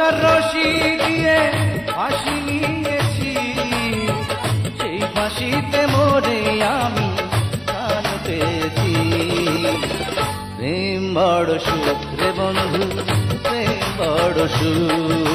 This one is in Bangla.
ভাঙার রশি দিয়ে ফাঁসি নিয়েছি, সেই ফাঁসিতে মরে আমি প্রাণ পেয়েছি। প্রেম বড় সুখ রে বন্ধু, প্রেম বড় সুখ।